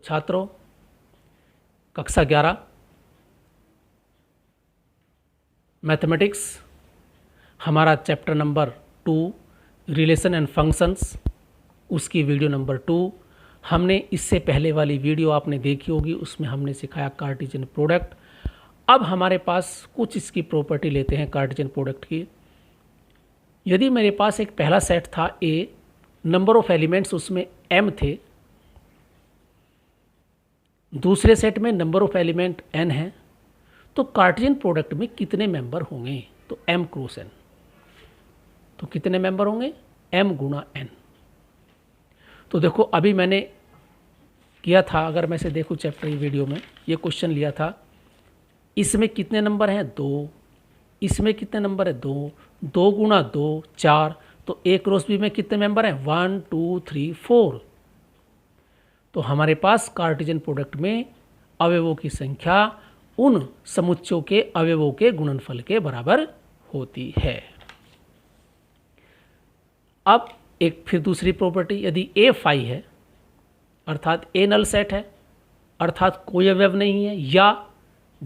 छात्रों, कक्षा 11 मैथमेटिक्स हमारा chapter number 2 relation and functions, उसकी वीडियो नंबर 2 हमने इससे पहले वाली वीडियो आपने देखी होगी, उसमें हमने सिखाया कार्टेशियन प्रोडक्ट। अब हमारे पास कुछ इसकी प्रॉपर्टी लेते हैं कार्टेशियन प्रोडक्ट की। यदि मेरे पास एक पहला सेट था ए, नंबर ऑफ एलिमेंट्स उसमें m थे, दूसरे सेट में नंबर ऑफ एलिमेंट n है, तो कार्टेशियन प्रोडक्ट में कितने मेंबर होंगे? तो m क्रॉस n। तो कितने मेंबर होंगे? m गुणा n। तो देखो अभी मैंने किया था, अगर मैं से देखूँ चैप्टर वीडियो में ये क्वेश्चन लिया था, इसमें कितने नंबर हैं? 2। इसमें कितने नंबर है? 2। 2 गुणा 2 4। तो ए क्रॉस बी में कितने मेंबर हैं? 1 2 3 4। तो हमारे पास कार्टेशियन प्रोडक्ट में अवयवों की संख्या उन समुच्चयों के अवयवों के गुणनफल के बराबर होती है। अब एक फिर दूसरी प्रॉपर्टी, यदि ए फाई है अर्थात ए नल सेट है अर्थात कोई अवयव नहीं है, या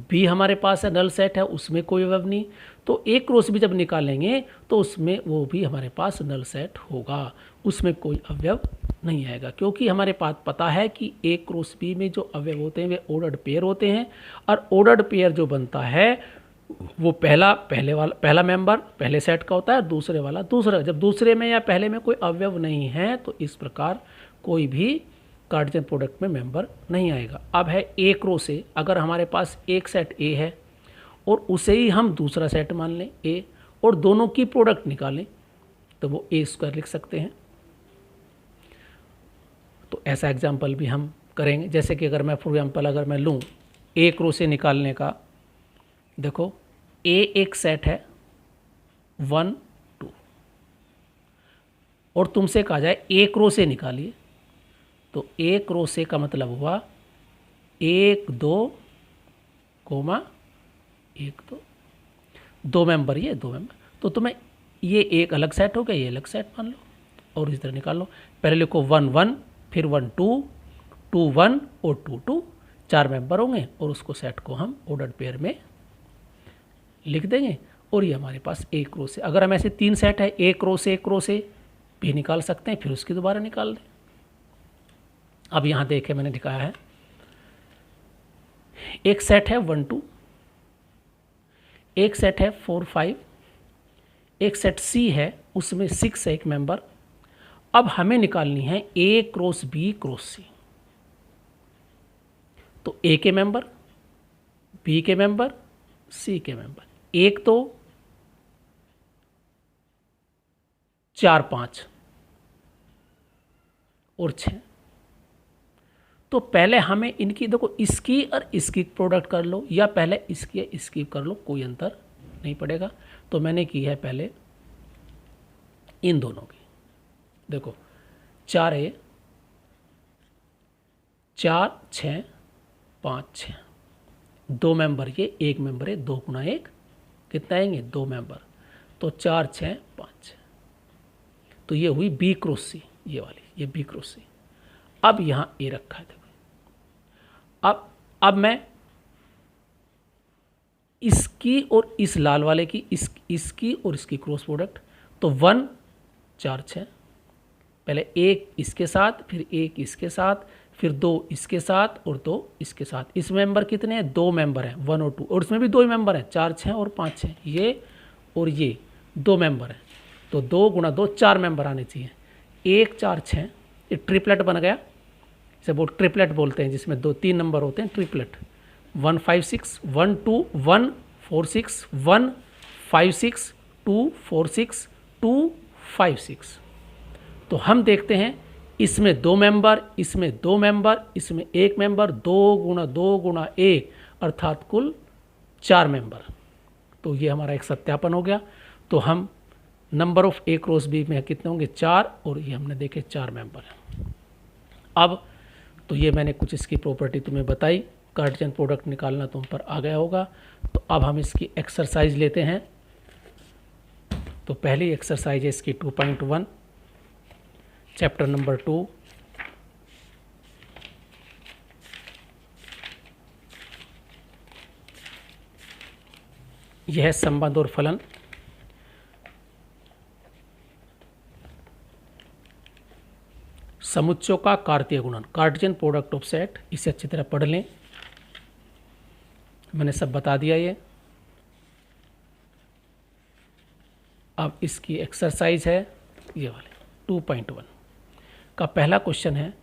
बी हमारे पास है नल सेट है उसमें कोई अवयव नहीं, तो ए क्रॉस बी जब निकालेंगे तो उसमें वो भी हमारे पास नल सेट होगा, उसमें कोई अवयव नहीं आएगा, क्योंकि हमारे पास पता है कि ए क्रॉस बी में जो अवयव होते हैं वे ऑर्डर्ड पेयर होते हैं, और ऑर्डर्ड पेयर जो बनता है वो पहला मेंबर पहले सेट का होता है, दूसरे वाला दूसरा। जब दूसरे में या पहले में कोई अवयव नहीं है तो इस प्रकार कोई भी कार्टेशियन प्रोडक्ट में मेंबर नहीं आएगा। अब है ए क्रॉस ए, अगर हमारे पास एक सेट ए है और उसे ही हम दूसरा सेट मान लें ए, और दोनों की प्रोडक्ट निकालें तो वो ए स्क्वायर लिख सकते हैं। तो ऐसा एग्जाम्पल भी हम करेंगे, जैसे कि अगर मैं फॉर एग्जाम्पल अगर मैं लूँ ए क्रॉस ए निकालने का, देखो ए एक सेट है 1 2, और तुमसे कहा जाए ए क्रॉस ए निकालिए, तो ए क्रॉस ए का मतलब हुआ 1 2 कोमा 1 2, 2 मेंबर, ये 2 मेंबर, तो तुम्हें ये एक अलग सेट हो गया, ये अलग सेट मान लो, और इस तरह निकाल लो। पहले लिखो 1 1, फिर 1 2 2 1 और 2 2, 4 मेंबर होंगे, और उसको सेट को हम ऑर्डर्ड पेयर में लिख देंगे, और ये हमारे पास ए क्रॉस ए। अगर हम ऐसे 3 सेट है ए क्रॉस ए भी निकाल सकते हैं, फिर उसकी दोबारा निकाल दें। अब यहाँ देखे मैंने दिखाया है, एक सेट है 1 2, एक सेट है 4 5, एक सेट सी है उसमें 6 है एक मेंबर। अब हमें निकालनी है ए क्रॉस बी क्रॉस सी, तो ए के मेंबर, बी के मेंबर, सी के मेंबर, एक तो 4 5 और 6। तो पहले हमें इनकी, देखो इसकी और इसकी प्रोडक्ट कर लो, या पहले इसकी या इसकी कर लो, कोई अंतर नहीं पड़ेगा। तो मैंने की है पहले इन दोनों की, देखो 4 ए 4 6 5 6, 2 मेंबर, ये एक मेंबर है, 2 गुणा 1 कितना आएंगे? 2 मेंबर, तो 4 6 5 6। तो ये हुई बी क्रॉस सी, ये वाली, ये बी क्रॉस सी। अब यहाँ ए रखा है, देखो अब मैं इसकी और इस लाल वाले की, इसकी और इसकी क्रॉस प्रोडक्ट, तो 1 4 6, पहले एक इसके साथ, फिर एक इसके साथ, फिर 2 इसके साथ और 2 इसके साथ। इस मेंबर कितने हैं? 2 मेंबर हैं, 1 और 2, और इसमें भी 2 ही मेंबर हैं, 4 6 और 5 6, ये और ये 2 मेंबर हैं, तो 2 गुणा 2 4 मेंबर आने चाहिए। 1 4 6, ये ट्रिपलेट बन गया, इसे वो ट्रिपलेट बोलते हैं, जिसमें 2 3 नंबर होते हैं, ट्रिपलेट। 1 5 6 1 2 1 4 6 1 5 6 2 4 6 2 5 6। तो हम देखते हैं इसमें 2 मेंबर, इसमें 2 मेंबर, इसमें 1 मेंबर, 2 गुणा 1 अर्थात कुल 4 मेंबर। तो ये हमारा एक सत्यापन हो गया। तो हम number of A cross B में कितने होंगे? 4, और ये हमने देखे 4 मेंबर हैं। अब तो ये मैंने कुछ इसकी प्रॉपर्टी तुम्हें बताई, कार्टेशियन प्रोडक्ट निकालना तुम पर आ गया होगा। तो अब हम इसकी एक्सरसाइज लेते हैं। तो पहली एक्सरसाइज है इसकी 2.1, चैप्टर नंबर 2, यह है संबंध और फलन। समुच्चयों का कार्तीय गुणन, कार्टेशियन प्रोडक्ट ऑफ सेट, इसे अच्छी तरह पढ़ लें, मैंने सब बता दिया ये। अब इसकी एक्सरसाइज है ये वाले 2.1 का पहला क्वेश्चन है,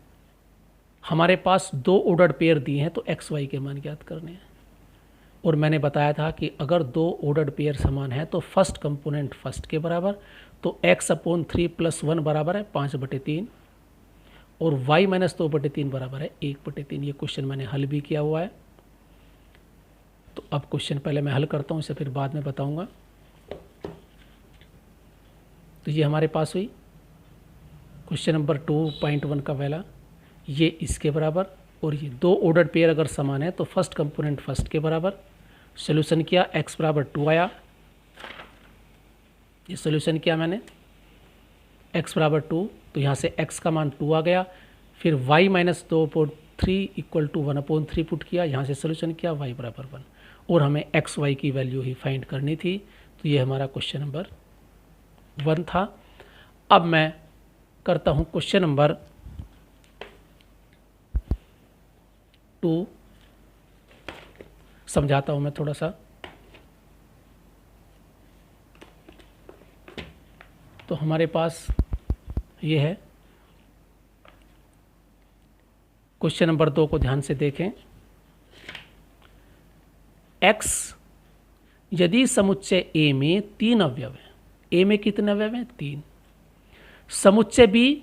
हमारे पास दो ऑर्डर्ड पेयर दिए हैं तो एक्स वाई के मान ज्ञात करने हैं। और मैंने बताया था कि अगर दो ऑर्डर्ड पेयर समान है तो फर्स्ट कंपोनेंट फर्स्ट के बराबर, तो x/3 + 1 बराबर है 5/3 और y - 2/3 बराबर है 1/3। ये क्वेश्चन मैंने हल भी किया हुआ है। तो अब क्वेश्चन पहले मैं हल करता हूँ, इसे फिर बाद में बताऊँगा। तो ये हमारे पास हुई क्वेश्चन नंबर 2.1 का पहला, ये इसके बराबर, और ये दो ऑर्डर्ड पेयर अगर समान है तो फर्स्ट कंपोनेंट फर्स्ट के बराबर। सोल्यूशन किया, x = 2 आया, ये सोल्यूशन किया मैंने, x = 2, तो यहाँ से x का मान 2 आ गया। फिर y - 2/3 = 1/3 पुट किया, यहाँ से सोल्यूशन किया, y = 1, और हमें x y की वैल्यू ही फाइंड करनी थी। तो ये हमारा क्वेश्चन नंबर 1 था। अब मैं करता हूँ क्वेश्चन नंबर 2, समझाता हूँ मैं थोड़ा सा। तो हमारे पास ये है, क्वेश्चन नंबर 2 को ध्यान से देखें। x यदि समुच्चय A में 3 अवयव हैं, A में कितने अवयव हैं? 3। समुच्चय B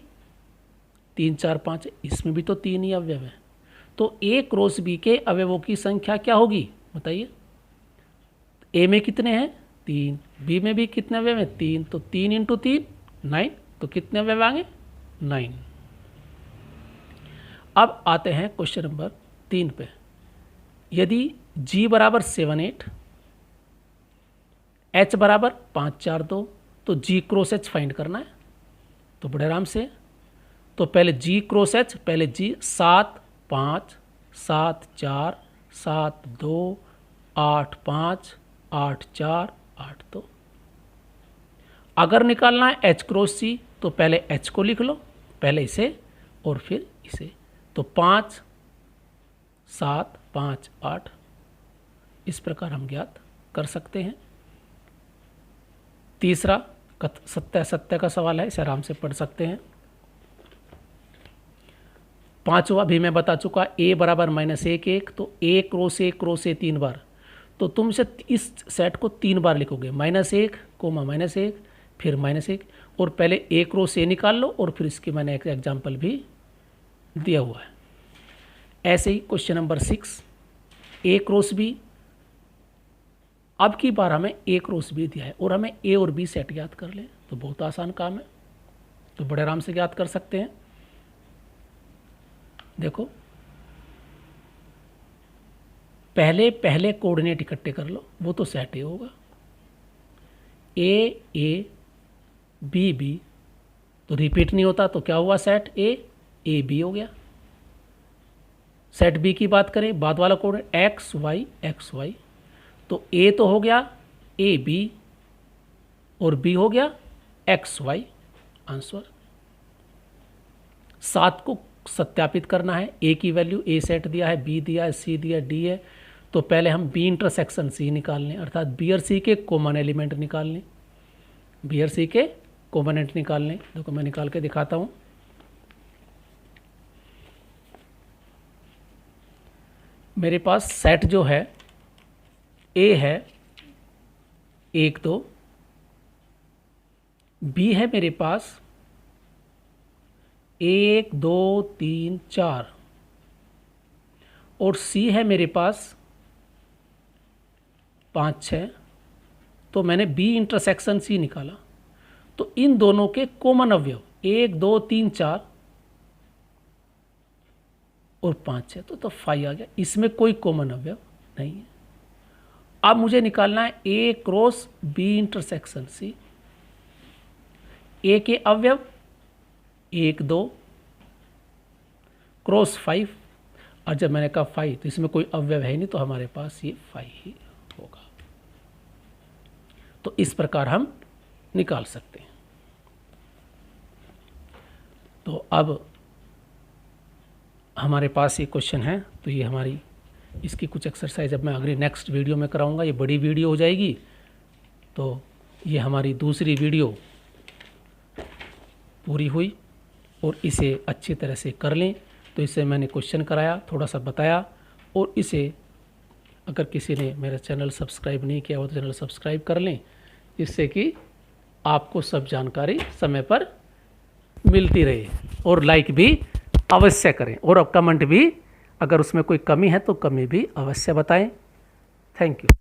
3 4 5, इसमें भी तो 3 ही अवयव हैं, तो A क्रॉस B के अवयवों की संख्या क्या होगी बताइए। A में कितने हैं? 3, B में भी कितने अवयव हैं? 3, तो 3 × 3 9, तो कितने अवयव आएंगे? 9। अब आते हैं क्वेश्चन नंबर 3 पे। यदि G = 7 8, H = 5 4 2, तो G क्रॉस H फाइंड करना है। तो बड़े आराम से, तो पहले G क्रॉस H, पहले G 7 5 7 4 7 2 8 5 8 4 8 2। अगर निकालना है H क्रॉस C, तो पहले H को लिख लो, पहले इसे और फिर इसे, तो 5 7 5 8, इस प्रकार हम ज्ञात कर सकते हैं। तीसरा सत्य का सवाल है, इसे आराम से पढ़ सकते हैं। पांचवा भी मैं बता चुका, A = -1 1, तो A cross A cross A 3 बार, तो तुमसे इस सेट को 3 बार लिखोगे, -1 -1 फिर -1, और पहले A क्रॉस A निकाल लो, और फिर इसकी मैंने एक एग्जाम्पल भी दिया हुआ है। ऐसे ही question number 6, A cross B, अब की बार हमें A क्रॉस B दिया है और हमें A और B सेट ज्ञात कर लें, तो बहुत आसान काम है, तो बड़े आराम से ज्ञात कर सकते हैं। देखो, पहले कोऑर्डिनेट इकट्ठे कर लो, वो तो सेट A होगा, A B B, तो रिपीट नहीं होता, तो क्या हुआ? सेट A B हो गया। सेट B की बात करें, बाद वाला कोऑर्डिनेट X Y, तो A तो हो गया A B और B हो गया X Y। आंसर 7 को सत्यापित करना है। A की वैल्यू, A सेट दिया है, B दिया है, C दिया, D है, तो पहले हम B इंटरसेक्शन C निकाल लें, अर्थात B और C के कॉमन एलिमेंट निकाल लें, B और C के कॉम्पोनेंट निकाल लें। देखो मैं निकाल के दिखाता हूँ। मेरे पास सेट जो है A है 1 2, B है मेरे पास 1 2 3 4, और C है मेरे पास 5 6, तो मैंने B इंटरसेक्शन C निकाला, तो इन दोनों के कॉमन अवयव 1 2 3 4 और 5 6, तो 5 आ गया, इसमें कोई कॉमन अवयव नहीं है। अब मुझे निकालना है A cross B intersection C। A के अवयव 1 2 क्रॉस 5, और जब मैंने कहा 5 तो इसमें कोई अवयव है नहीं, तो हमारे पास ये 5 ही होगा। तो इस प्रकार हम निकाल सकते हैं। तो अब हमारे पास ये क्वेश्चन है, तो ये हमारी इसकी कुछ एक्सरसाइज अब मैं अगली नेक्स्ट वीडियो में कराऊंगा। ये बड़ी वीडियो हो जाएगी, तो ये हमारी दूसरी वीडियो पूरी हुई और इसे अच्छी तरह से कर लें। तो इसे मैंने क्वेश्चन कराया, थोड़ा सा बताया, और इसे अगर किसी ने मेरा चैनल सब्सक्राइब नहीं किया हो तो चैनल सब्सक्राइब कर लें, जिससे कि आपको सब जानकारी समय पर मिलती रहे। और लाइक भी अवश्य करें, और कमेंट भी, अगर उसमें कोई कमी है तो कमी भी अवश्य बताएं। Thank you.